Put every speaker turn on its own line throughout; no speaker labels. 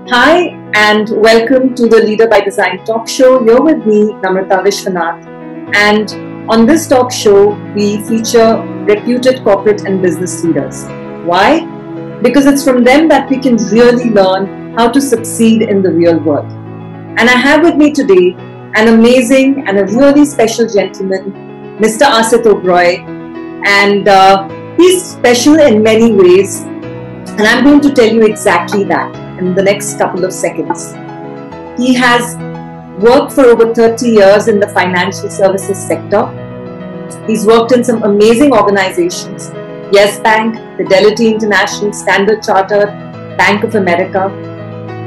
Hi and welcome to the Leader by Design talk show. You're with me, Namrata Vishwanath, and on this talk show, we feature reputed corporate and business leaders. Why? Because it's from them that we can really learn how to succeed in the real world. And I have with me today an amazing and a really special gentleman, Mr. Asit Oberoi, and he's special in many ways, and I'm going to tell you exactly that in the next couple of seconds. He has worked for over 30 years in the financial services sector. He's worked in some amazing organizations: Yes Bank, Fidelity International, Standard Chartered, Bank of America.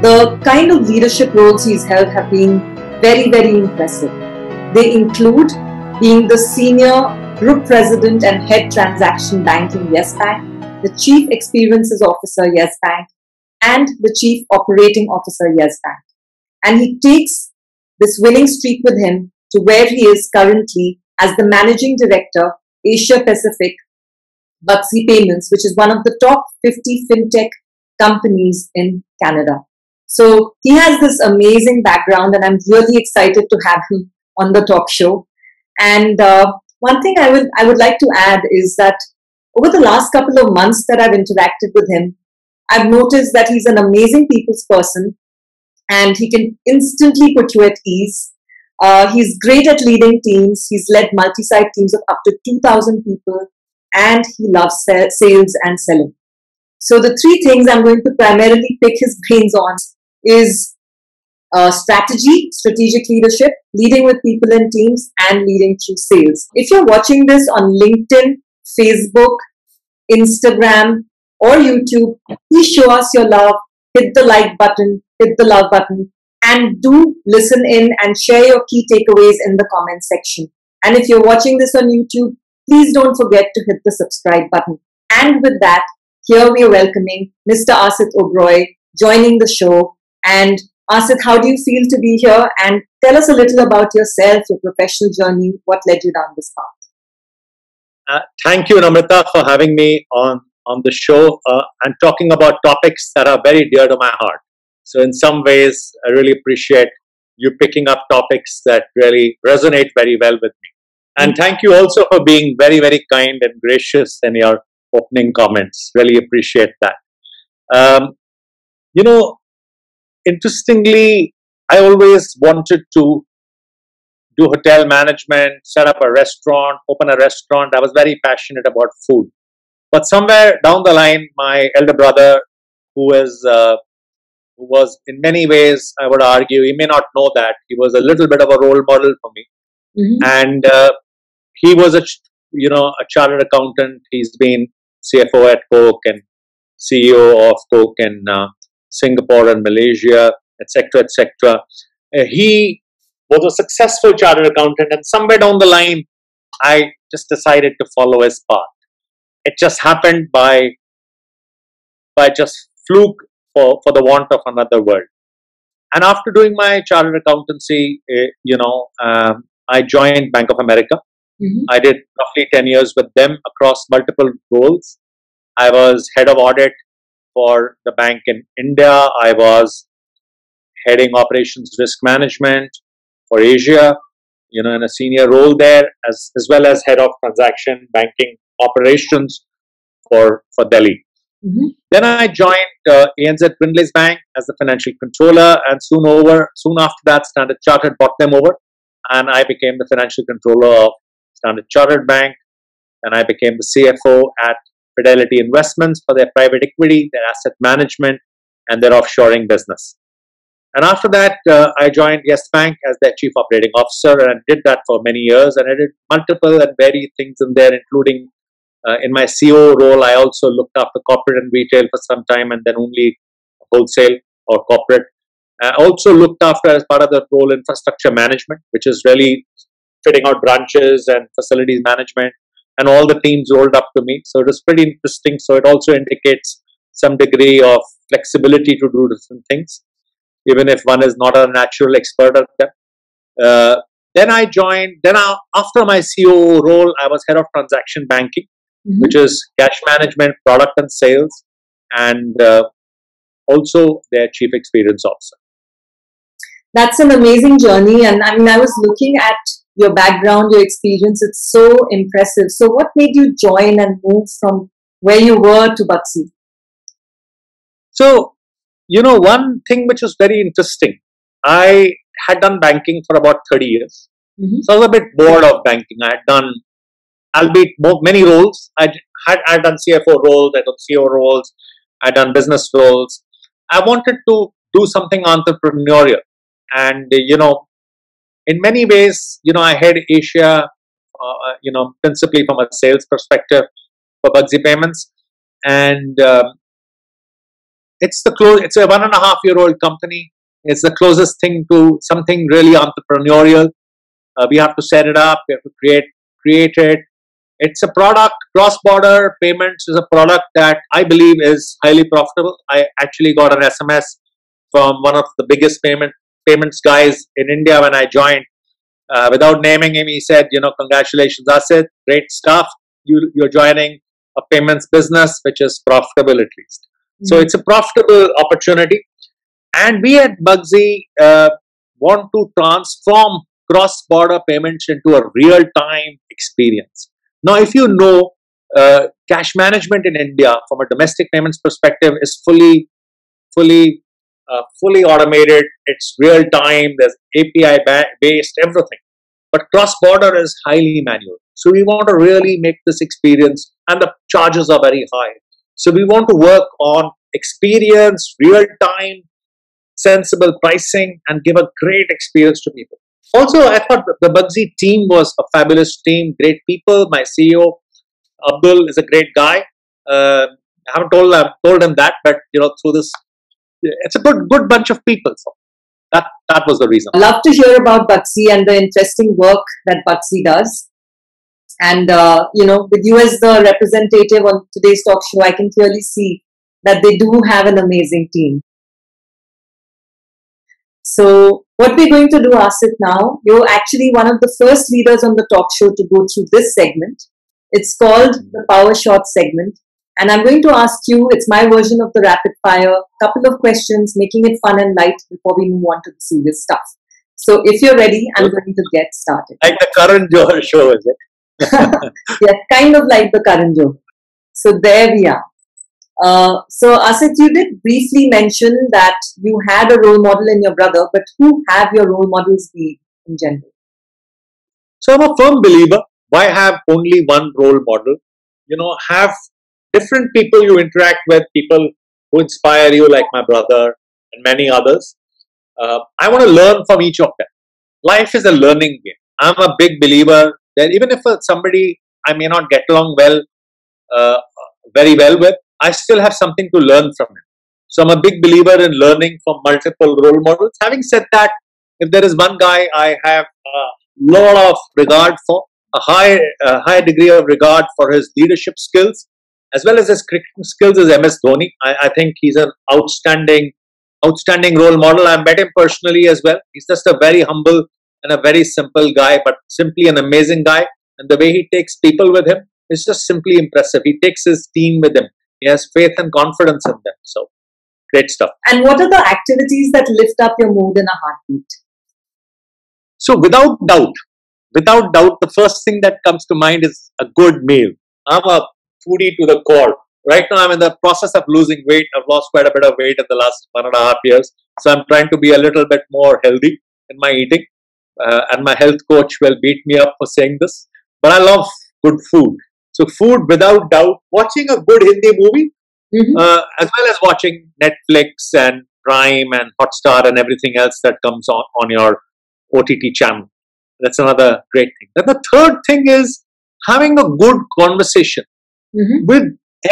The kind of leadership roles he's held have been very, very impressive. They include being the senior group president and head transaction banking Yes Bank, the chief experiences officer Yes Bank, and the Chief Operating Officer Yes Bank. And he takes this winning streak with him to where he is currently as the Managing Director, Asia Pacific, Buckzy Payments, which is one of the top 50 Fintech companies in Canada. So he has this amazing background, and I'm really excited to have him on the talk show. And one thing I would like to add is that over the last couple of months that I've interacted with him, I've noticed that he's an amazing people's person, and he can instantly put you at ease. He's great at leading teams. He's led multi-site teams of up to 2,000 people, and he loves sales and selling. So the three things I'm going to primarily pick his brains on is strategic leadership, leading with people and teams, and leading through sales. If you're watching this on LinkedIn, Facebook, Instagram, or YouTube, please show us your love, hit the like button, hit the love button, and do listen in and share your key takeaways in the comment section. And if you're watching this on YouTube, please don't forget to hit the subscribe button. And with that, here we are welcoming Mr. Asit Oberoi joining the show. And Asit, how do you feel to be here? And tell us a little about yourself, your professional journey, what led you down this path.
Thank you, Namrata, for having me on the show and talking about topics that are very dear to my heart. So in some ways, I really appreciate you picking up topics that really resonate very well with me. And thank you also for being very, very kind and gracious in your opening comments. Really appreciate that. Interestingly, I always wanted to do hotel management, set up a restaurant, open a restaurant. I was very passionate about food. But somewhere down the line, my elder brother, who was in many ways, I would argue, he may not know that, he was a little bit of a role model for me. And he was a chartered accountant. He's been CFO at Coke and CEO of Coke in Singapore and Malaysia, etc., etc. He was a successful chartered accountant, and somewhere down the line, I just decided to follow his path. It just happened by just fluke, for the want of another word. And after doing my chartered accountancy, I joined Bank of America. I did roughly 10 years with them across multiple roles. I was head of audit for the bank in India. I was heading operations risk management for Asia, in a senior role there, as well as head of transaction banking operations for Delhi. Then I joined ANZ GRINDLAYS Bank as the financial controller, and soon after that, Standard Chartered bought them over, and I became the financial controller of Standard Chartered Bank. And I became the CFO at Fidelity Investments for their private equity, their asset management, and their offshoring business. And after that, I joined Yes Bank as their chief operating officer, and I did that for many years. And I did multiple and varied things in there, including in my CEO role, I also looked after corporate and retail for some time, and then only wholesale or corporate. I also looked after, as part of the role, infrastructure management, which is really fitting out branches and facilities management, and all the teams rolled up to me. So it was pretty interesting. So it also indicates some degree of flexibility to do different things, even if one is not a natural expert at them. Then I joined, after my CEO role, I was head of transaction banking, which is cash management, product and sales. And also their chief experience officer.
That's an amazing journey. And I mean, I was looking at your background, your experience. It's so impressive. So what made you join and move from where you were to Buckzy?
So, one thing which was very interesting, I had done banking for about 30 years. So I was a bit bored of banking. I had done, albeit many roles. I'd done CFO roles, I'd done CEO roles, I'd done business roles. I wanted to do something entrepreneurial. And, in many ways, I head Asia, principally from a sales perspective for Buckzy Payments. And it's a 1.5-year-old company. It's the closest thing to something really entrepreneurial. We have to set it up. We have to create it. It's a product. Cross-border payments is a product that I believe is highly profitable. I actually got an SMS from one of the biggest payments guys in India when I joined. Without naming him, he said, congratulations, Asit, great stuff. You're joining a payments business which is profitable at least. So it's a profitable opportunity. And we at Buckzy want to transform cross-border payments into a real-time experience. Now, if you know, cash management in India from a domestic payments perspective is fully automated. It's real-time. There's API-based, everything. But cross-border is highly manual. So we want to really make this experience, and the charges are very high. So we want to work on experience, real-time, sensible pricing, and give a great experience to people. Also, I thought the Buckzy team was a fabulous team, great people. My CEO, Abdul, is a great guy. I haven't told him that, but through this, it's a good bunch of people. So that was the reason.
I love to hear about Buckzy and the interesting work that Buckzy does. And with you as the representative on today's talk show, I can clearly see that they do have an amazing team. So what we're going to do, Asit, now, you're actually one of the first leaders on the talk show to go through this segment. It's called the Power Shot segment. And I'm going to ask you, it's my version of the rapid fire, couple of questions, making it fun and light before we move on to the serious stuff. So if you're ready, I'm going to get started.
Like the current show, is it?
Yeah, kind of like the current show. So there we are. So Asit, you did briefly mention that you had a role model in your brother, but who have your role models been in general?
So I'm a firm believer. Why have only one role model? Have different people you interact with, people who inspire you, like my brother and many others. I want to learn from each of them. Life is a learning game. I'm a big believer that even if somebody I may not get along very well with, I still have something to learn from him. So I'm a big believer in learning from multiple role models. Having said that, if there is one guy I have a lot of regard for, a high degree of regard for his leadership skills, as well as his cricketing skills, is MS Dhoni. I think he's an outstanding role model. I met him personally as well. He's just a very humble and a very simple guy, but simply an amazing guy. And the way he takes people with him is just simply impressive. He takes his team with him. He has faith and confidence in them. So, great stuff.
And what are the activities that lift up your mood in a heartbeat?
So, without doubt, the first thing that comes to mind is a good meal. I'm a foodie to the core. Right now, I'm in the process of losing weight. I've lost quite a bit of weight in the last 1.5 years. So, I'm trying to be a little bit more healthy in my eating. And my health coach will beat me up for saying this. But I love good food. So, food, without doubt, watching a good Hindi movie, as well as watching Netflix and Prime and Hotstar and everything else that comes on your OTT channel. That's another great thing. Then the third thing is having a good conversation with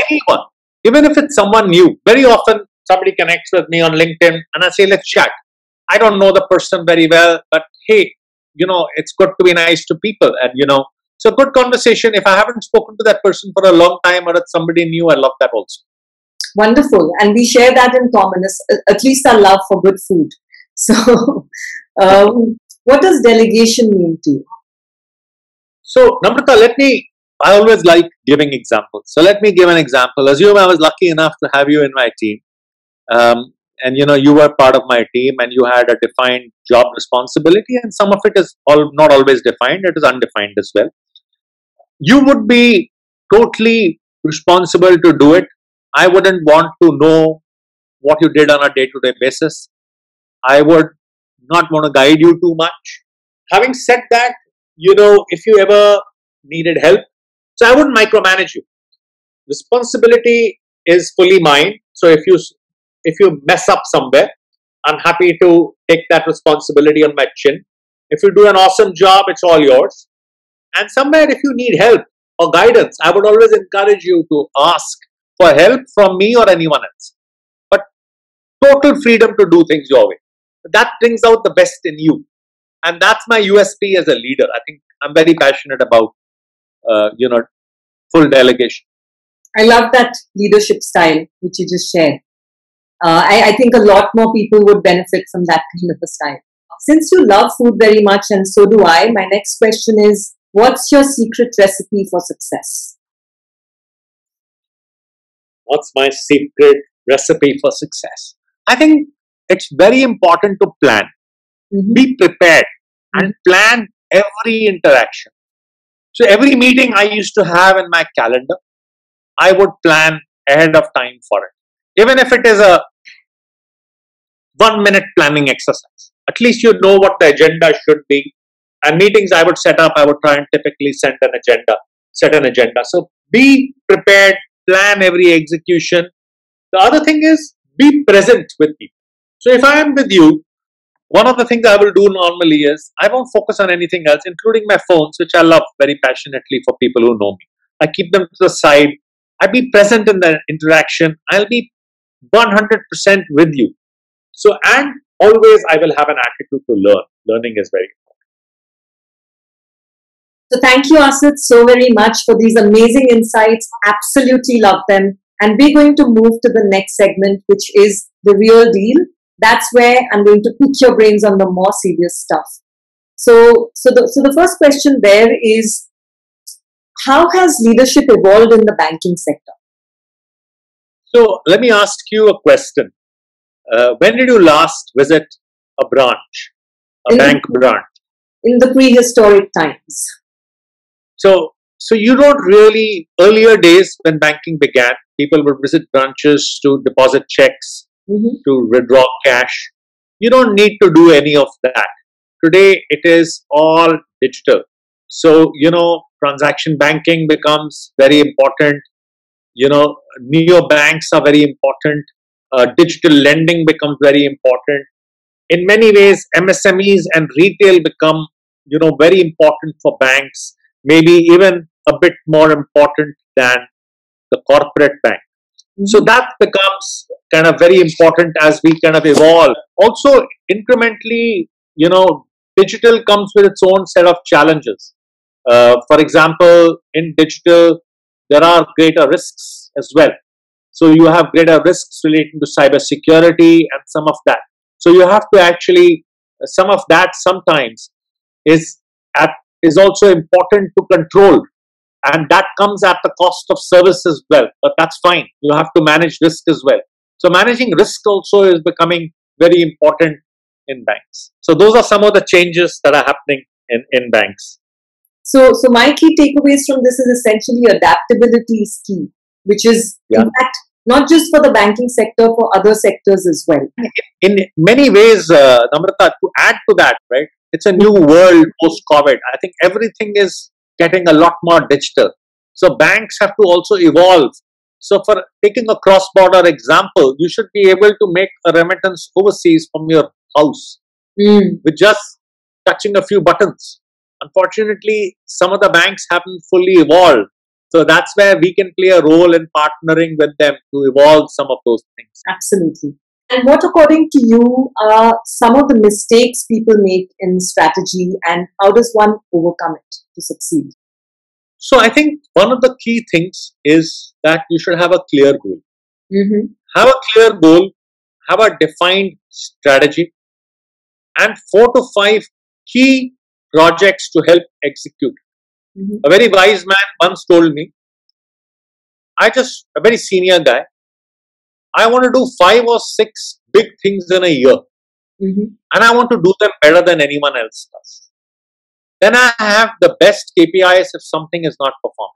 anyone, even if it's someone new. Very often, somebody connects with me on LinkedIn and I say, let's chat. I don't know the person very well, but hey, it's good to be nice to people. And, so good conversation. If I haven't spoken to that person for a long time or it's somebody new, I love that also.
Wonderful. And we share that in common, at least our love for good food. So, what does delegation mean to you?
So, Namrata, I always like giving examples. So, let me give an example. Assume I was lucky enough to have you in my team. and you were part of my team, and you had a defined job responsibility, and some of it is not always defined, it is undefined as well. You would be totally responsible to do it. I wouldn't want to know what you did on a day-to-day basis. I would not want to guide you too much. Having said that, if you ever needed help, so I wouldn't micromanage you. Responsibility is fully mine. So if you mess up somewhere, I'm happy to take that responsibility on my chin. If you do an awesome job, it's all yours. And somewhere, if you need help or guidance, I would always encourage you to ask for help from me or anyone else. But total freedom to do things your way. That brings out the best in you. And that's my USP as a leader. I think I'm very passionate about, full delegation.
I love that leadership style which you just shared. I think a lot more people would benefit from that kind of a style. Since you love food very much, and so do I, my next question is, what's your secret recipe for success?
What's my secret recipe for success? I think it's very important to plan. Be prepared and plan every interaction. So every meeting I used to have in my calendar, I would plan ahead of time for it. Even if it is a 1-minute planning exercise, at least you know what the agenda should be. And meetings I would set up, I would try and typically set an agenda. So be prepared, plan every execution. The other thing is be present with people. So if I am with you, one of the things I will do normally is I won't focus on anything else, including my phones, which I love very passionately for people who know me. I keep them to the side. I'll be present in the interaction. I'll be 100% with you. So, and always I will have an attitude to learn. Learning is very important.
So thank you, Asit, so very much for these amazing insights. Absolutely love them. And we're going to move to the next segment, which is the real deal. That's where I'm going to pick your brains on the more serious stuff. So the first question there is, how has leadership evolved in the banking sector?
So let me ask you a question. When did you last visit a branch, bank branch?
In the prehistoric times.
So you don't really, earlier days when banking began, people would visit branches to deposit checks, to withdraw cash. You don't need to do any of that. Today, it is all digital. So, transaction banking becomes very important. Neobanks are very important. Digital lending becomes very important. In many ways, MSMEs and retail become, very important for banks, maybe even a bit more important than the corporate bank. So that becomes kind of very important as we kind of evolve. Also, incrementally, digital comes with its own set of challenges. For example, in digital, there are greater risks as well. So you have greater risks relating to cybersecurity and some of that. So you have to actually, some of that sometimes is also important to control. And that comes at the cost of service as well. But that's fine. You have to manage risk as well. So managing risk also is becoming very important in banks. So those are some of the changes that are happening in banks.
So my key takeaways from this is essentially adaptability is key, which is in fact not just for the banking sector, for other sectors as well.
In many ways, Namrata, to add to that, right? It's a new world post-COVID. I think everything is getting a lot more digital. So banks have to also evolve. So for taking a cross-border example, you should be able to make a remittance overseas from your house with just touching a few buttons. Unfortunately, some of the banks haven't fully evolved. So that's where we can play a role in partnering with them to evolve some of those things.
Absolutely. And what, according to you, are some of the mistakes people make in strategy, and how does one overcome it to succeed?
So I think one of the key things is that you should have a clear goal. Have a clear goal, have a defined strategy, and 4 to 5 key projects to help execute. A very wise man once told me, a very senior guy, I want to do 5 or 6 big things in a year. And I want to do them better than anyone else does. Then I have the best KPIs if something is not performed.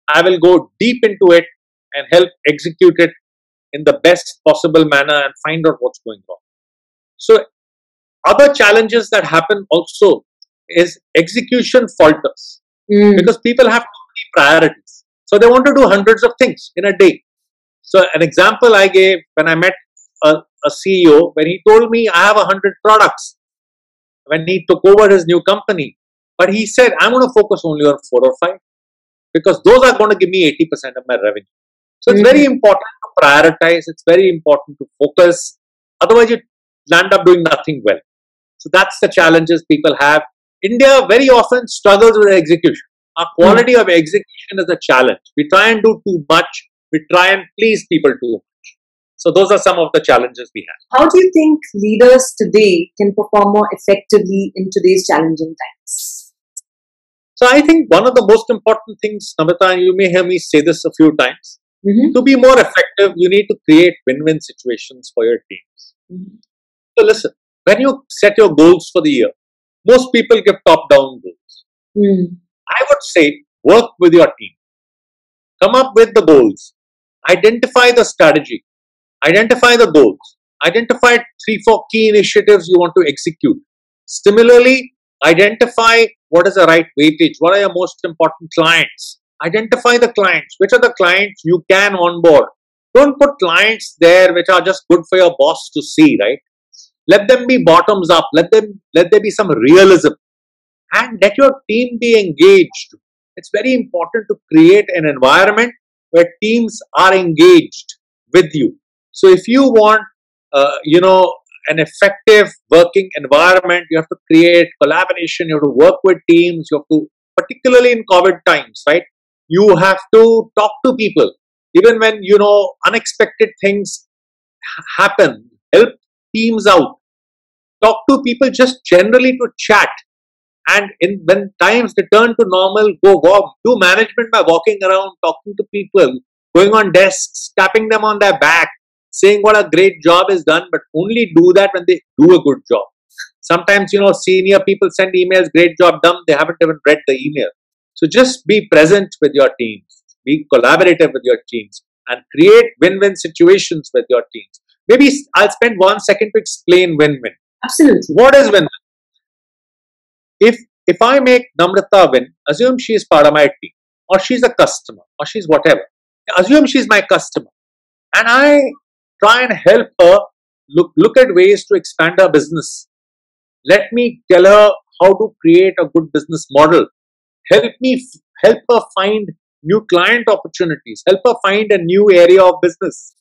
I will go deep into it and help execute it in the best possible manner and find out what's going wrong. So other challenges that happen also is execution falters because people have too many priorities. So they want to do hundreds of things in a day. So an example I gave when I met a CEO, when he told me I have 100 products when he took over his new company. But he said, I'm going to focus only on 4 or 5 because those are going to give me 80% of my revenue. So it's very important to prioritize. It's very important to focus. Otherwise, you land up doing nothing well. So that's the challenges people have. India very often struggles with execution. Our quality of execution is a challenge. We try and do too much. We try and please people too much. So those are some of the challenges we have.
How do you think leaders today can perform more effectively in today's challenging times?
So I think one of the most important things, Namrata, and you may hear me say this a few times, to be more effective, you need to create win-win situations for your teams. So listen, when you set your goals for the year, most people give top-down goals. I would say work with your team. Come up with the goals. Identify the strategy. Identify the goals. Identify 3-4 key initiatives you want to execute. Similarly, identify what is the right weightage. What are your most important clients? Identify the clients. Which are the clients you can onboard? Don't put clients there which are just good for your boss to see, right? Let them be bottoms up. Let there be some realism. And let your team be engaged. It's very important to create an environment where teams are engaged with you. So if you want, an effective working environment, you have to create collaboration. You have to work with teams. You have to, particularly in COVID times, right? You have to talk to people. Even when, unexpected things happen, help teams out. Talk to people just generally to chat. And when times return to normal, do management by walking around, talking to people, going on desks, tapping them on their back, saying what a great job is done, but only do that when they do a good job. Sometimes, senior people send emails, great job done, they haven't even read the email. So just be present with your teams, be collaborative with your teams, and create win-win situations with your teams. Maybe I'll spend 1 second to explain win-win.
Absolutely.
What is win-win? If I make Namrata win, assume she is part of my team, or she's a customer, or she's whatever. Assume she's my customer, and I try and help her look at ways to expand her business. Let me tell her how to create a good business model. Help her find new client opportunities. Help her find a new area of business.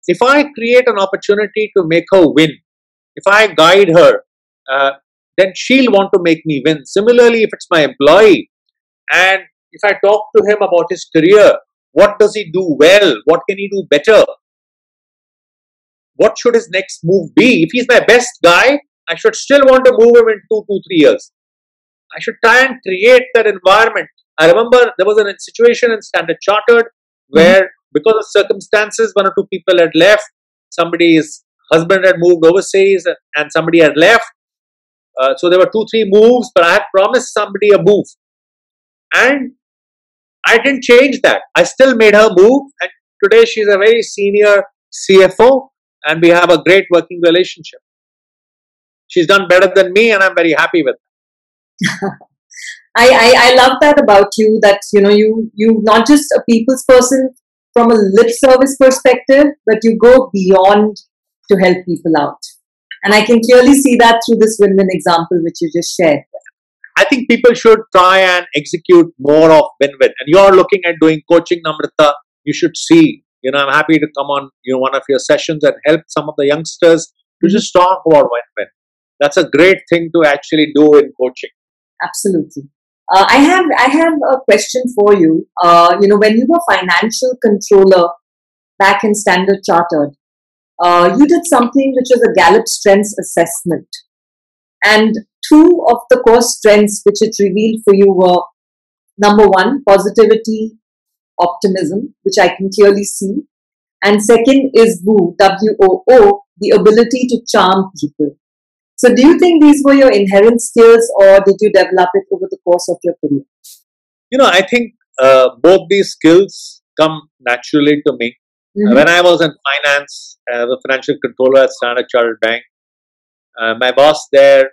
If I create an opportunity to make her win, if I guide her, then she'll want to make me win. Similarly, if it's my employee, and if I talk to him about his career, what does he do well? What can he do better? What should his next move be? If he's my best guy, I should still want to move him in 2 to 3 years. I should try and create that environment. I remember there was a situation in Standard Chartered where, because of circumstances, 1 or 2 people had left. Somebody's husband had moved overseas and somebody had left. So there were 2-3 moves, but I had promised somebody a move. And I didn't change that. I still made her move. And today she's a very senior CFO and we have a great working relationship. She's done better than me and I'm very happy with her.
I love that about you, that you not just a people's person from a lip service perspective, but you go beyond to help people out. And I can clearly see that through this win-win example which you just shared.
I think people should try and execute more of win-win. And you're looking at doing coaching, Namrata. You should see, I'm happy to come on, one of your sessions and help some of the youngsters to just talk about win-win. That's a great thing to actually do in coaching.
Absolutely. I have a question for you. When you were financial controller back in Standard Chartered, you did something which was a Gallup Strengths Assessment. And 2 of the core strengths which it revealed for you were, number 1, positivity, optimism, which I can clearly see. And second is Woo, WOO, the ability to charm people. So do you think these were your inherent skills or did you develop it over the course of your career?
I think both these skills come naturally to me. When I was in finance, as a financial controller at Standard Chartered Bank, my boss there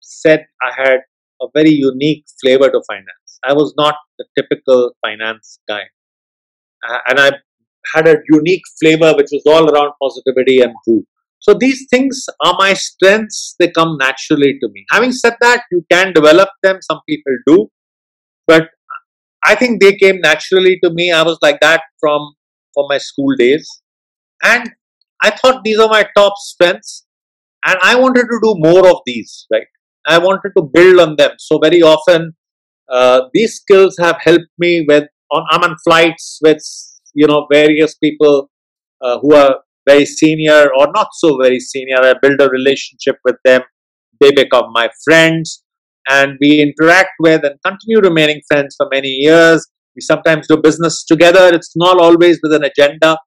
said I had a very unique flavor to finance. I was not the typical finance guy. And I had a unique flavor which was all around positivity and food. So these things are my strengths. They come naturally to me. Having said that, you can develop them. Some people do. But I think they came naturally to me. I was like that from my school days. And I thought these are my top strengths. And I wanted to do more of these, right? I wanted to build on them. So very often, these skills have helped me I'm on flights with, various people who are very senior or not so very senior. I build a relationship with them. They become my friends and we interact with and continue remaining friends for many years. We sometimes do business together. It's not always with an agenda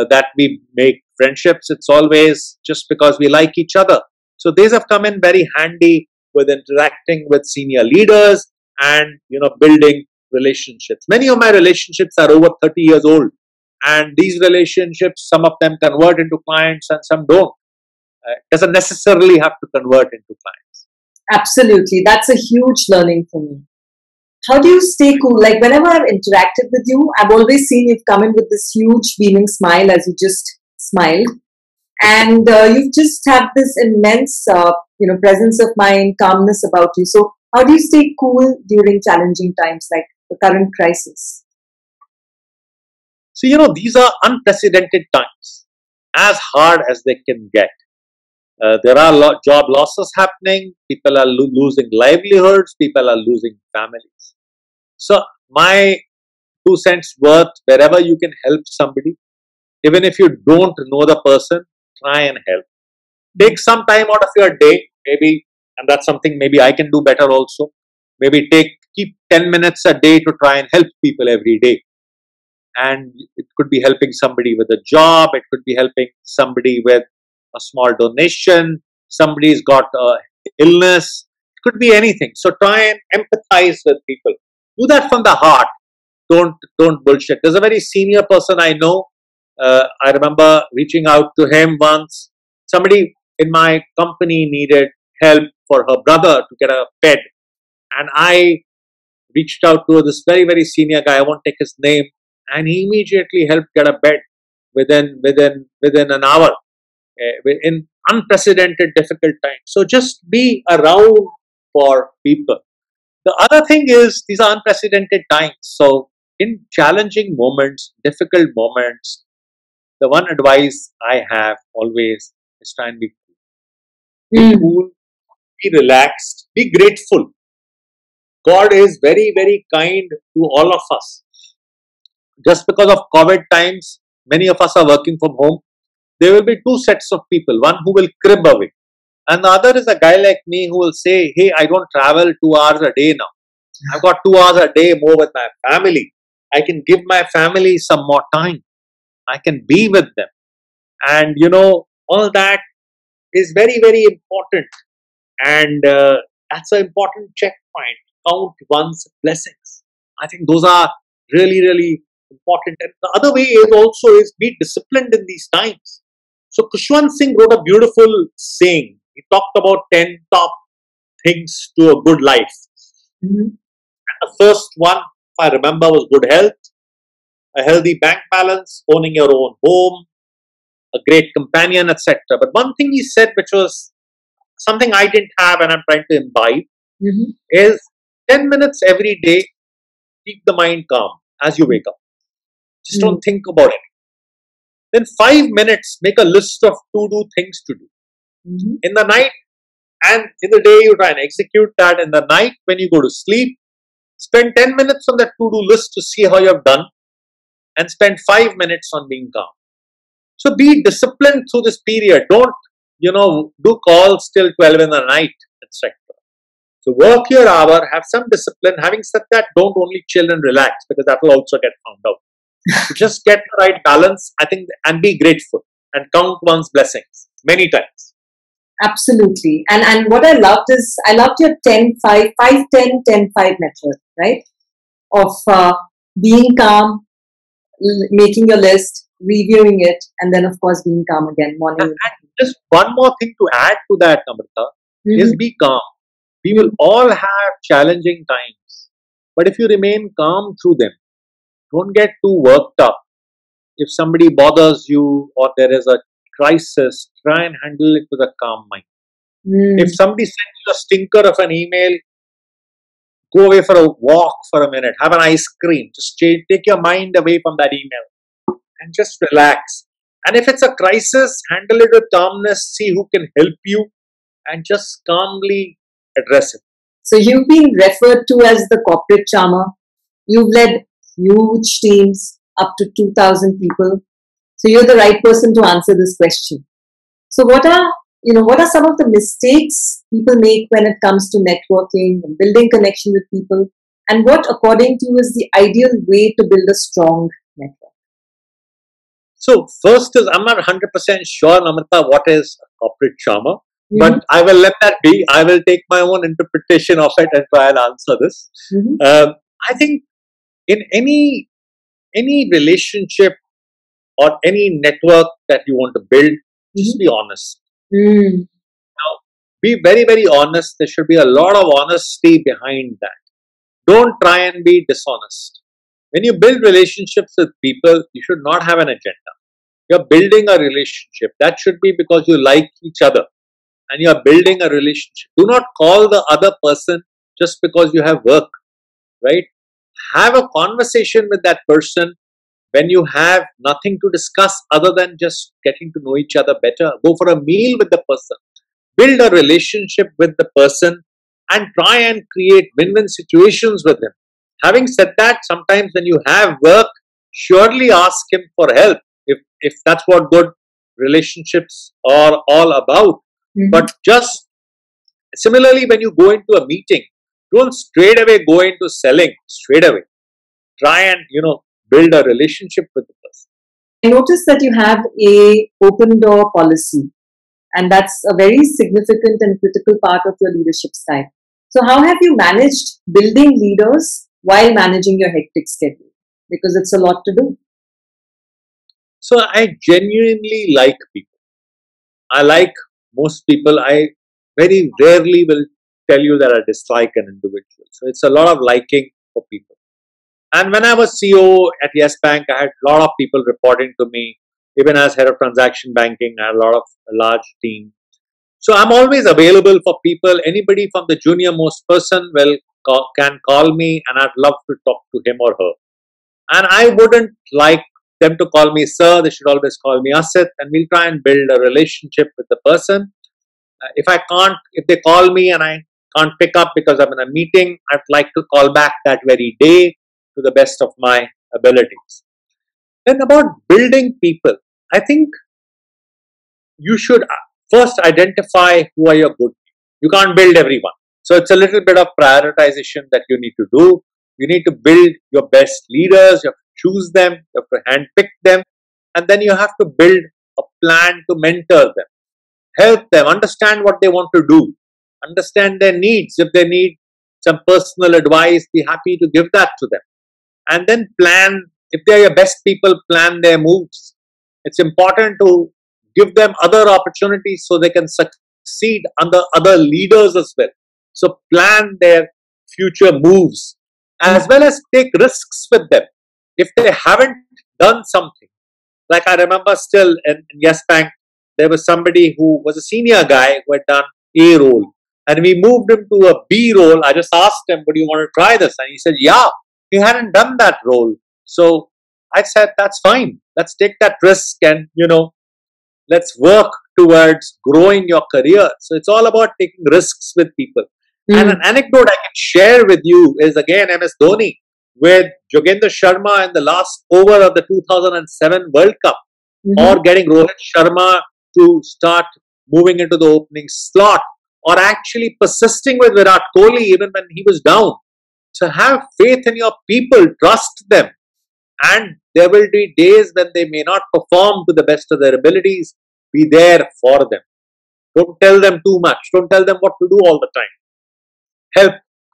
that we make friendships. It's always just because we like each other. So these have come in very handy with interacting with senior leaders and, building relationships. Many of my relationships are over 30 years old. And these relationships, some of them convert into clients and some don't. It doesn't necessarily have to convert into clients.
Absolutely. That's a huge learning for me. How do you stay cool? Like whenever I've interacted with you, I've always seen you've come in with this huge beaming smile as you just smiled. And you just have this immense, presence of mind, calmness about you. So how do you stay cool during challenging times like the current crisis?
So, these are unprecedented times, as hard as they can get. There are job losses happening. People are losing livelihoods. People are losing families. So my 2 cents worth, wherever you can help somebody, even if you don't know the person, try and help. Take some time out of your day, maybe, and that's something maybe I can do better also. Maybe keep 10 minutes a day to try and help people every day. And it could be helping somebody with a job. It could be helping somebody with a small donation. Somebody's got illness. It could be anything. So try and empathize with people. Do that from the heart. Don't bullshit. There's a very senior person I know. I remember reaching out to him once. Somebody in my company needed help for her brother to get a bed. And I reached out to this very, very senior guy. I won't take his name. And he immediately helped get a bed within an hour in unprecedented difficult times. So just be around for people. The other thing is these are unprecedented times. So in challenging moments, difficult moments, the one advice I have always is try and be cool. Be cool, be relaxed, be grateful. God is very, very kind to all of us. Just because of COVID times, many of us are working from home. There will be two sets of people. One who will crib away. And the other is a guy like me who will say, hey, I don't travel 2 hours a day now. I've got 2 hours a day more with my family. I can give my family some more time. I can be with them. And, all that is very, very important. And that's an important checkpoint. Count one's blessings. I think those are really, really important. And the other way is be disciplined in these times. So Khushwant Singh wrote a beautiful saying. He talked about 10 top things to a good life. And the first one, if I remember, was good health, a healthy bank balance, owning your own home, a great companion, etc. But one thing he said, which was something I didn't have and I'm trying to imbibe, is 10 minutes every day, keep the mind calm as you wake up. Just don't think about it. Then 5 minutes, make a list of to-do things to do. In the night and in the day, you try and execute that. In the night, when you go to sleep, spend 10 minutes on that to-do list to see how you have done and spend 5 minutes on being calm. So be disciplined through this period. Don't, do calls till 12 in the night, etc. So work your hour, have some discipline. Having said that, don't only chill and relax because that will also get found out. Just get the right balance, I think, and be grateful and count one's blessings many times.
Absolutely. And what I loved is, I loved your 10-5-5-10-10-5 method, right? Of being calm, making your list, reviewing it, and then of course being calm again. Morning.
And just one more thing to add to that, Namrata, is be calm. We will all have challenging times, but if you remain calm through them, don't get too worked up. If somebody bothers you or there is a crisis, try and handle it with a calm mind. If somebody sends you a stinker of an email, go away for a walk for a minute, have an ice cream, just take your mind away from that email and just relax. And if it's a crisis, handle it with calmness, see who can help you and just calmly address it.
So you've been referred to as the corporate charmer. You've led huge teams up to 2,000 people. So you're the right person to answer this question. So what are some of the mistakes people make when it comes to networking and building connection with people? And what, according to you, is the ideal way to build a strong network?
So first is, I'm not 100% sure, Namrata, what is a corporate charmer. But I will let that be. I will take my own interpretation of it and try and answer this. I think in any relationship or any network that you want to build, just be honest. Now, be very, very honest. There should be a lot of honesty behind that. Don't try and be dishonest. When you build relationships with people, you should not have an agenda. You're building a relationship. That should be because you like each other and you're building a relationship. Do not call the other person just because you have work, right? Have a conversation with that person when you have nothing to discuss other than just getting to know each other better. Go for a meal with the person. Build a relationship with the person and try and create win-win situations with him. Having said that, sometimes when you have work, surely ask him for help if that's what good relationships are all about. But just similarly, when you go into a meeting, don't straight away go into selling straight away. Try and, build a relationship with the person.
I noticed that you have a open door policy, and that's a very significant and critical part of your leadership style. So how have you managed building leaders while managing your hectic schedule? Because it's a lot to do.
So I genuinely like people. I like most people. I very rarely will tell you that I dislike an individual. So it's a lot of liking for people. And when I was CEO at Yes Bank, I had a lot of people reporting to me. Even as head of transaction banking, I had a large team. So I'm always available for people. Anybody from the junior most person can call me, and I'd love to talk to him or her. And I wouldn't like them to call me sir. They should always call me Asit, and we'll try and build a relationship with the person. If they call me and I can't pick up because I'm in a meeting, I'd like to call back that very day to the best of my abilities. Then about building people, I think you should first identify who are your good people. You can't build everyone. So it's a little bit of prioritization that you need to do. You need to build your best leaders. You have to choose them. You have to handpick them. And then you have to build a plan to mentor them. Help them understand what they want to do. Understand their needs. If they need some personal advice, be happy to give that to them. And then plan, if they are your best people, plan their moves. It's important to give them other opportunities so they can succeed under other leaders as well. So plan their future moves as well as take risks with them. If they haven't done something, like I remember still in Yes Bank, there was somebody who was a senior guy who had done A role, and we moved him to a B role. I just asked him, would you want to try this? And he said, yeah, he hadn't done that role. So I said, that's fine. Let's take that risk and, let's work towards growing your career. So it's all about taking risks with people. And an anecdote I can share with you is again MS Dhoni with Jogendra Sharma in the last over of the 2007 World Cup, or getting Rohit Sharma to start moving into the opening slot, or actually persisting with Virat Kohli even when he was down. So have faith in your people, trust them, and There will be days when they may not perform to the best of their abilities. Be there for them. Don't tell them too much. Don't tell them what to do all the time. Help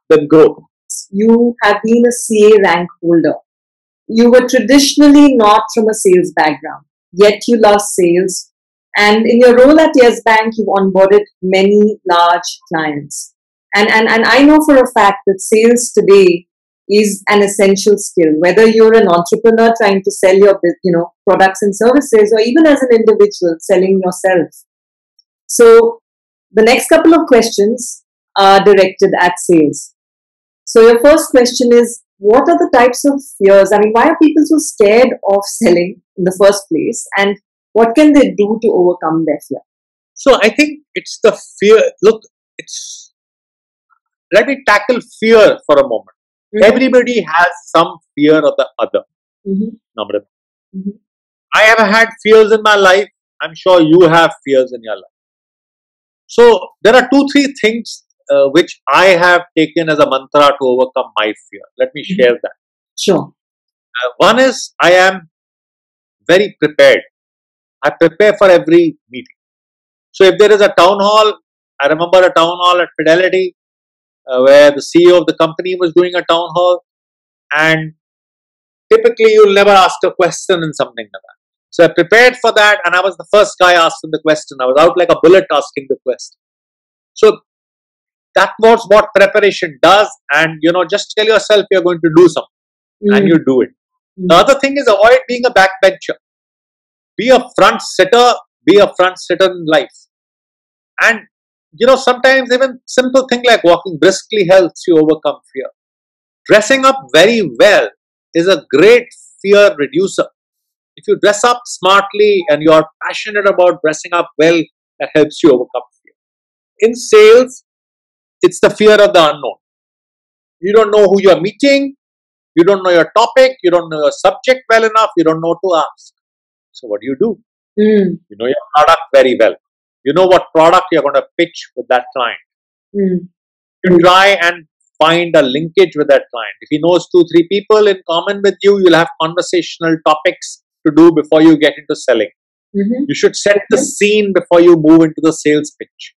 them grow.
You have been a CA rank holder. You were traditionally not from a sales background, yet you love sales. And in your role at Yes Bank, you've onboarded many large clients. And I know for a fact that sales today is an essential skill, whether you're an entrepreneur trying to sell your products and services, or even as an individual selling yourself. So the next couple of questions are directed at sales. So your first question is, what are the types of fears? I mean, why are people so scared of selling in the first place? And what can they do to overcome their fear?
So I think it's the fear. Look, let me tackle fear for a moment. Everybody has some fear or the other. Namrata. I have had fears in my life. I'm sure you have fears in your life. So there are 2-3 things which I have taken as a mantra to overcome my fear. Let me share that.
Sure.
One is, I am very prepared. I prepare for every meeting. So if there is a town hall, I remember a town hall at Fidelity where the CEO of the company was doing a town hall, and typically you'll never ask a question in something like that. So I prepared for that, and I was the first guy asking the question. I was out like a bullet asking the question. So that was what preparation does, and just tell yourself you're going to do something, and you do it. The other thing is, avoid being a backbencher. Be a front sitter. Be a front sitter in life. And sometimes even simple thing like walking briskly helps you overcome fear. Dressing up very well is a great fear reducer. If you dress up smartly and you are passionate about dressing up well, that helps you overcome fear. In sales, it's the fear of the unknown. You don't know who you're meeting. You don't know your topic. You don't know your subject well enough. You don't know what to ask. So what do? You know your product very well. You know what product you're going to pitch with that client. You try and find a linkage with that client. If he knows 2-3 people in common with you, you'll have conversational topics to do before you get into selling. You should set the scene before you move into the sales pitch.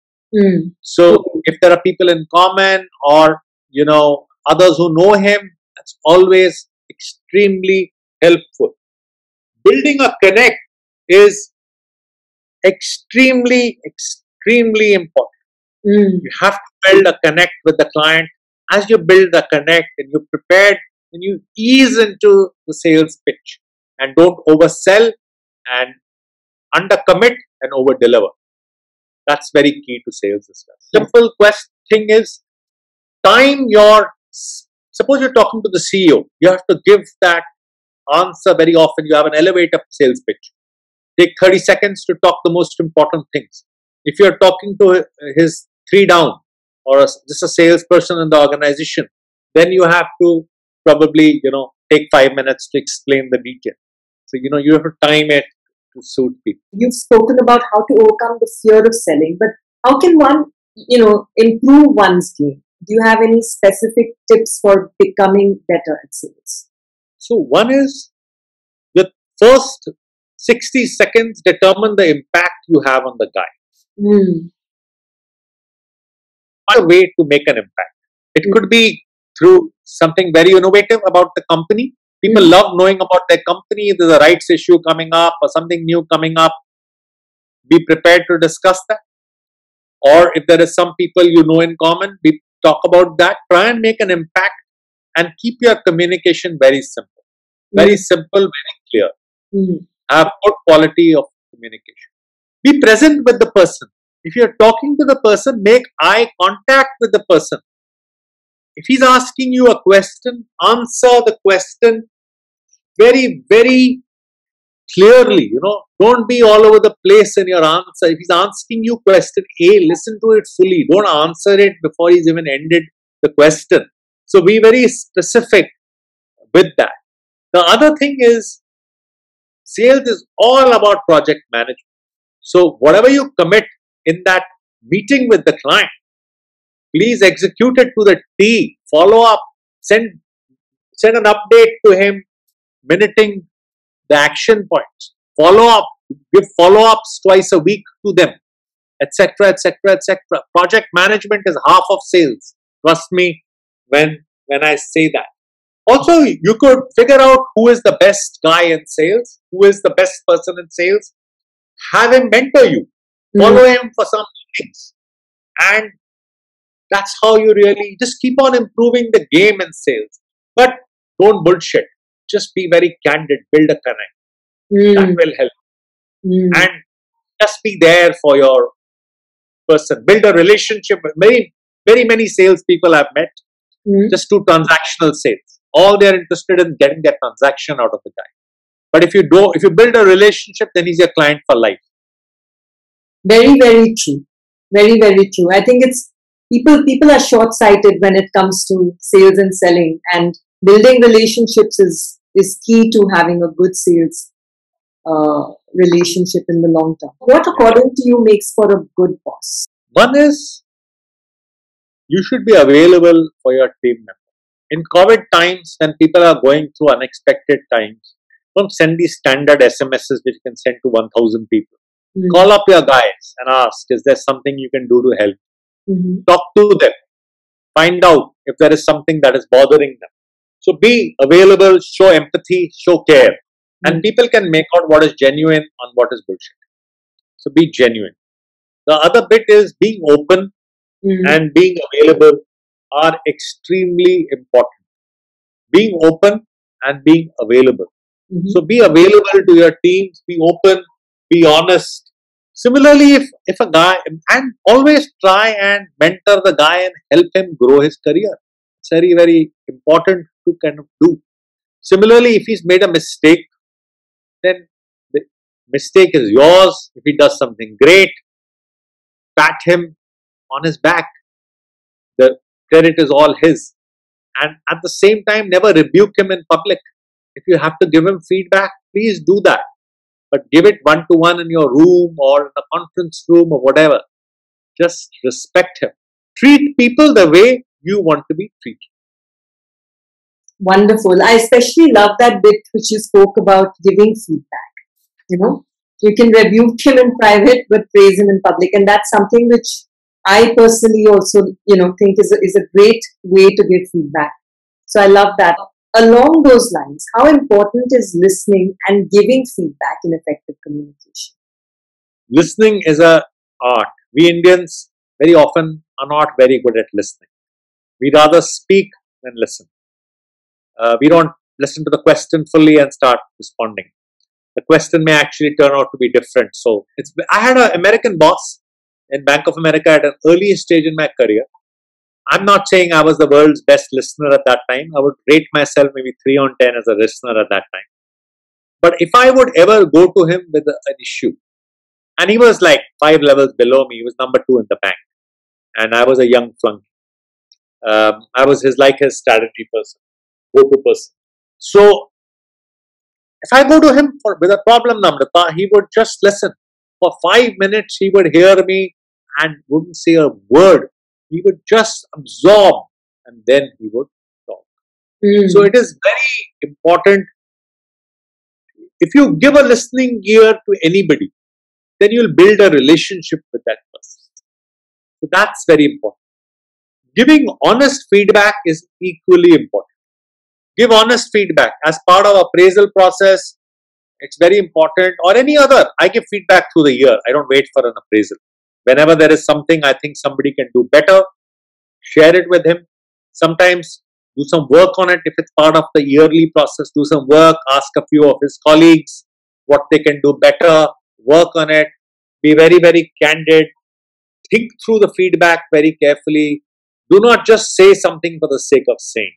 So if there are people in common or others who know him, that's always extremely helpful. Building a connect is extremely important. You have to build a connect with the client. As you build the connect and you're prepared, and you ease into the sales pitch, and don't oversell and undercommit and overdeliver. That's very key to sales as well. Simple thing is, time your, suppose you're talking to the CEO, you have to give that answer very often. You have an elevator sales pitch. Take 30 seconds to talk the most important things. If you're talking to his 3 down or just a salesperson in the organization, then you have to probably, take 5 minutes to explain the detail. So, you have to time it to suit people.
You've spoken about how to overcome the fear of selling, but how can one, improve one's game? Do you have any specific tips for becoming better at sales?
So one is, the first 60 seconds determine the impact you have on the guy. Find a way to make an impact. It could be through something very innovative about the company. People love knowing about their company. If there's a rights issue coming up or something new coming up, be prepared to discuss that. Or if there is some people in common, talk about that. Try and make an impact and keep your communication very simple. Very simple, very clear. Have good quality of communication. Be present with the person. If you're talking to the person, make eye contact with the person. If he's asking you a question, answer the question very, very clearly. Don't be all over the place in your answer. If he's asking you question A, listen to it fully. Don't answer it before he's even ended the question. So be very specific with that. The other thing is, sales is all about project management. So whatever you commit in that meeting with the client, please execute it to the T. Follow up. Send an update to him, minuting the action points, follow up, give follow-ups twice a week to them, etc., etc., etc. Project management is half of sales. Trust me when I say that. Also, you could figure out who is the best guy in sales, who is the best person in sales, have him mentor you, follow him for some things, and that's how you really just keep on improving the game in sales. But don't bullshit. Just be very candid, build a connect. That will help. And just be there for your person. Build a relationship. Very many sales people I've met just do transactional sales. All they're interested in getting their transaction out of the guy. But if you build a relationship, then he's your client for life.
Very, very true. Very, very true. I think it's people are short-sighted when it comes to sales and selling, and building relationships is key to having a good sales relationship in the long term. What, according to you, makes for a good boss?
One is you should be available for your team member. In COVID times, when people are going through unexpected times, don't send these standard SMSs which you can send to 1,000 people. Call up your guys and ask, is there something you can do to help? Talk to them. Find out if there is something that is bothering them. So be available, show empathy, show care. And people can make out what is genuine and what is bullshit. So be genuine. The other bit is being open and being available are extremely important. Being open and being available. So be available to your teams, be open, be honest. Similarly, if a guy, and always try and mentor the guy and help him grow his career. It's very, very important to kind of do. Similarly, if he's made a mistake, then the mistake is yours. If he does something great, pat him on his back. The credit is all his. And at the same time, never rebuke him in public. If you have to give him feedback, please do that. But give it one-to-one in your room or in the conference room or whatever. Just respect him. Treat people the way you want to be treated.
Wonderful. I especially love that bit which you spoke about giving feedback. You can rebuke him in private but praise him in public, and that's something which I personally also think is a great way to give feedback. So I love that. Along those lines, how important is listening and giving feedback in effective communication?
Listening is an art. We Indians very often are not very good at listening. We rather speak than listen. We don't listen to the question fully and start responding. The question may actually turn out to be different. So I had an American boss in Bank of America at an early stage in my career. I'm not saying I was the world's best listener at that time. I would rate myself maybe 3 on 10 as a listener at that time. But if I would ever go to him with an issue, and he was like 5 levels below me, he was number 2 in the bank, and I was a young flunky. I was his strategy person, go-to person. So if I go to him with a problem, Namrata, he would just listen. For 5 minutes, he would hear me and wouldn't say a word. He would just absorb and then he would talk. So it is very important. If you give a listening ear to anybody, then you'll build a relationship with that person. So that's very important. Giving honest feedback is equally important. Give honest feedback as part of appraisal process. It's very important. Or any other. I give feedback through the year. I don't wait for an appraisal. Whenever there is something I think somebody can do better, share it with him. Sometimes do some work on it. If it's part of the yearly process, do some work. Ask a few of his colleagues what they can do better. Work on it. Be very, very candid. Think through the feedback very carefully. Do not just say something for the sake of saying.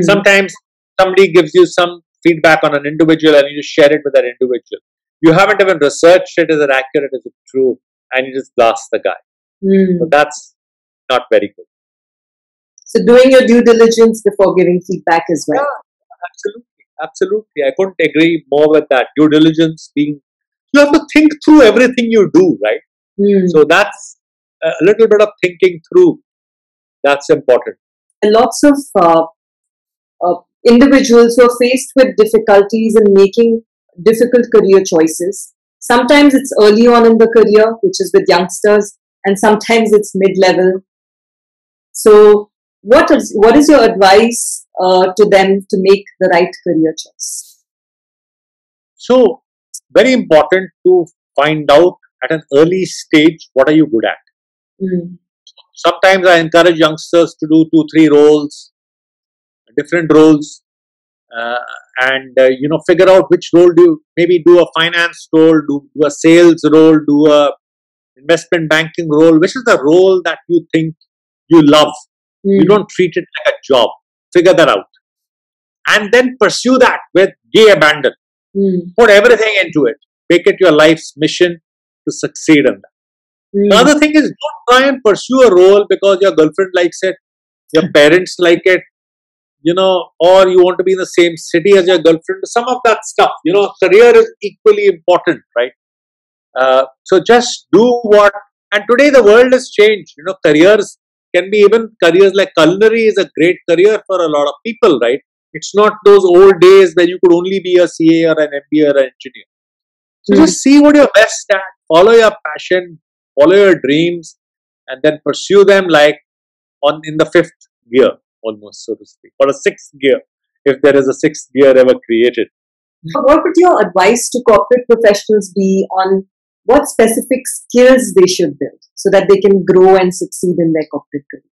Sometimes somebody gives you some feedback on an individual and you just share it with that individual. You haven't even researched it. Is it accurate? Is it true? And you just blast the guy. So that's not very good.
So doing your due diligence before giving feedback as well.
Yeah, absolutely. I couldn't agree more with that. Due diligence being, you have to think through everything you do, right? So that's a little bit of thinking through. That's important.
And lots of individuals who are faced with difficulties in making difficult career choices. Sometimes it's early on in the career, which is with youngsters, and sometimes it's mid-level. So what is your advice to them to make the right career choice?
So, very important to find out at an early stage what are you good at.
Mm.
Sometimes I encourage youngsters to do 2, 3 roles, different roles, uh, and figure out which role do you maybe do a finance role, do a sales role, do a investment banking role. Which is the role that you think you love? You don't treat it like a job. Figure that out, and then pursue that with gay abandon. Put everything into it. Make it your life's mission to succeed in that. The other thing is, don't try and pursue a role because your girlfriend likes it, your parents like it, or you want to be in the same city as your girlfriend. Some of that stuff, career is equally important, right? So just do what. And today the world has changed. Careers can be even careers like culinary is a great career for a lot of people, right? It's not those old days where you could only be a CA or an MBA or an engineer. So just see what you're best at, follow your passion, follow your dreams, and then pursue them like in the 5th gear, almost, so to speak, or a 6th gear, if there is a 6th gear ever created.
What would your advice to corporate professionals be on what specific skills they should build so that they can grow and succeed in their corporate career?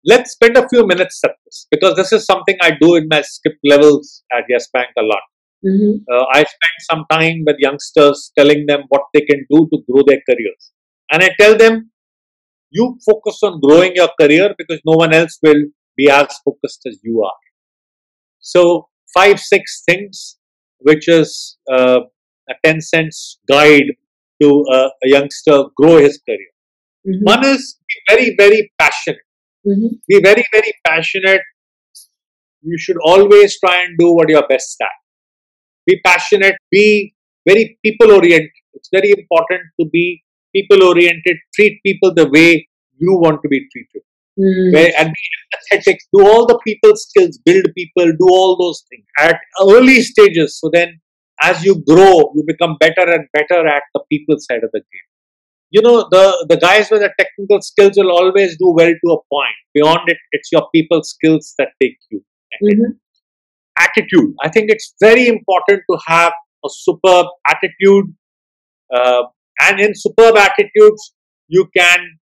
Let's spend a few minutes at this, because this is something I do in my skip levels at Yes Bank a lot. I spend some time with youngsters telling them what they can do to grow their careers. And I tell them, you focus on growing your career because no one else will be as focused as you are. So 5, 6 things, which is a 10 cents guide to a youngster grow his career. One is be very, very passionate. Be very, very passionate. You should always try and do what you're best at. Be passionate. Be very people oriented. It's very important to be people oriented. Treat people the way you want to be treated. And be empathetic. Do all the people skills. Build people. Do all those things at early stages. So then, as you grow, you become better and better at the people side of the game. The guys with the technical skills will always do well to a point. Beyond it, it's your people skills that take you. Attitude. I think it's very important to have a superb attitude. And in superb attitudes, you can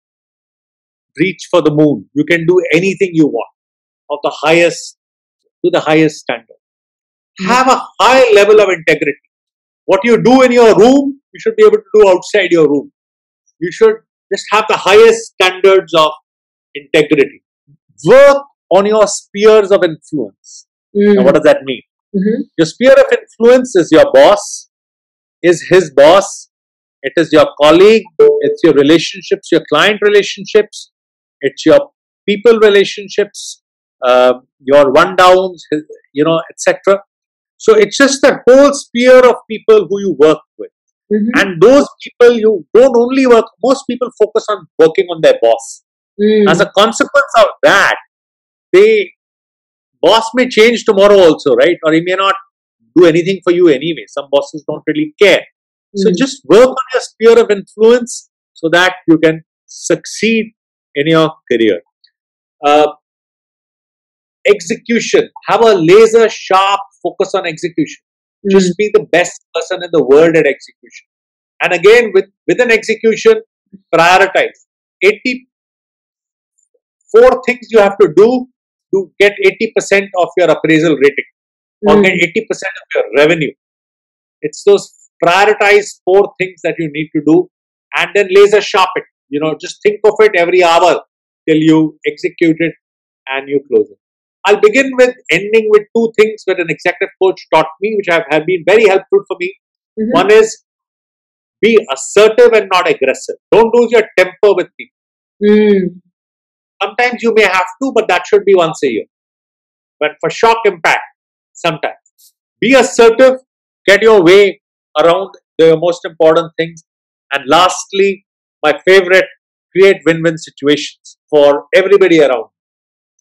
reach for the moon. You can do anything you want of the highest to the highest standard. Have a high level of integrity. What you do in your room, you should be able to do outside your room. You should just have the highest standards of integrity. Work on your spheres of influence. Now, what does that mean? Your sphere of influence is your boss, is his boss, it is your colleague, it's your relationships, your client relationships, it's your people relationships, your one-downs, etc. So it's just that whole sphere of people who you work with. And those people, you don't only work, most people focus on working on their boss. As a consequence of that, boss may change tomorrow also, right? Or he may not do anything for you anyway. Some bosses don't really care. So just work on your sphere of influence so that you can succeed in your career. Execution. Have a laser sharp focus on execution. Just be the best person in the world at execution. And again, within execution, prioritize. 84 things you have to do to get 80% of your appraisal rating or get 80% of your revenue. It's those prioritized 4 things that you need to do and then laser sharp it. Just think of it every hour till you execute it and you close it. I'll begin with ending with 2 things that an executive coach taught me, which have been very helpful for me. One is be assertive and not aggressive. Don't lose your temper with people. Sometimes you may have to, but that should be once a year. But for shock impact, sometimes. Be assertive, get your way around the most important things. And lastly, my favorite, create win-win situations for everybody around.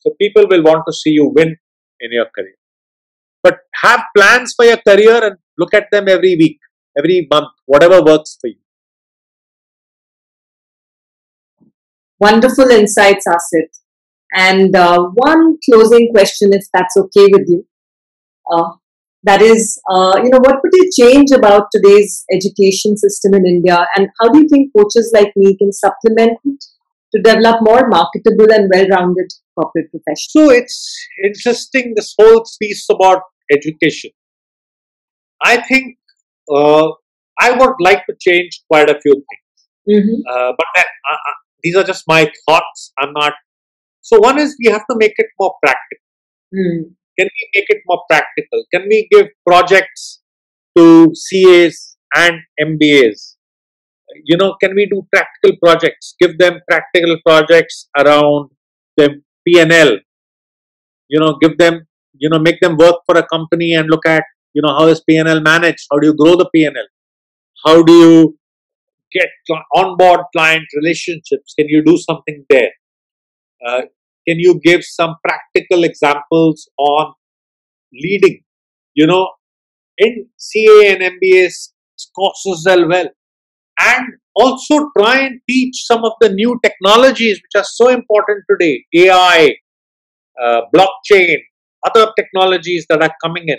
So people will want to see you win in your career. But have plans for your career and look at them every week, every month, whatever works for you.
Wonderful insights, Asit. And one closing question, if that's okay with you. That is, what would you change about today's education system in India, and how do you think coaches like me can supplement it to develop more marketable and well-rounded corporate professionals?
So it's interesting, this whole piece about education. I think I would like to change quite a few things. But then, these are just my thoughts. I'm not. So one is, we have to make it more practical. Can we make it more practical? Can we give projects to CAs and MBAs? Can we do practical projects? Give them practical projects around the P&L. Give them, make them work for a company and look at, how is P&L managed? How do you grow the P&L? How do you get onboard client relationships? Can you do something there? Can you give some practical examples on leading, in CA and MBA's courses as well? And also try and teach some of the new technologies which are so important today, AI, blockchain, other technologies that are coming in.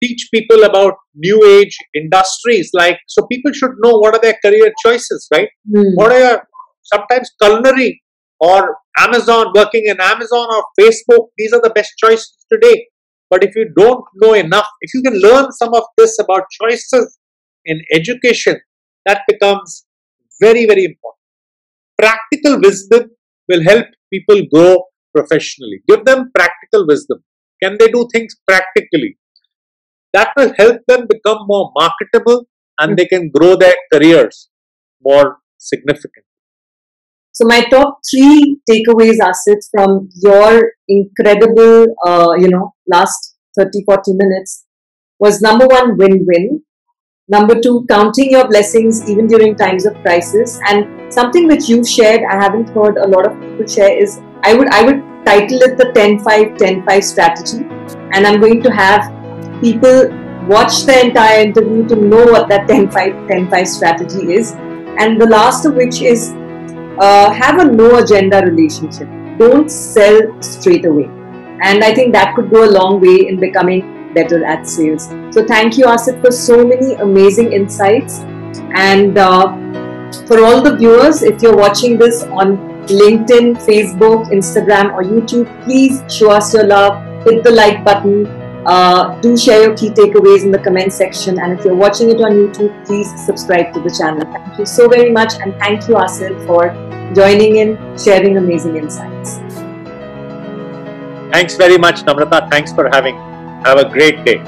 Teach people about new age industries, so people should know what are their career choices, right? What are sometimes culinary or Amazon, working in Amazon or Facebook, these are the best choices today. But if you don't know enough, if you can learn some of this about choices in education, that becomes very, very important. Practical wisdom will help people grow professionally. Give them practical wisdom. Can they do things practically? That will help them become more marketable, and they can grow their careers more significantly.
So my top 3 takeaways, Asit, from your incredible, last 30-40 minutes was: number 1, win-win. Number 2, counting your blessings even during times of crisis. And something which you've shared, I haven't heard a lot of people share, is I would title it the 10-5-10-5 strategy. And I'm going to have people watch the entire interview to know what that 10-5-10-5 strategy is. And the last of which is, have a no agenda relationship. Don't sell straight away. And I think that could go a long way in becoming better at sales. So thank you, Asit, for so many amazing insights. And for all the viewers, if you're watching this on LinkedIn, Facebook, Instagram or YouTube, please show us your love, hit the like button, do share your key takeaways in the comment section, and if you're watching it on YouTube, please subscribe to the channel. Thank you so very much, and thank you, Asit, for joining in, sharing amazing insights.
Thanks very much, Namrata. Thanks for having. Have a great day.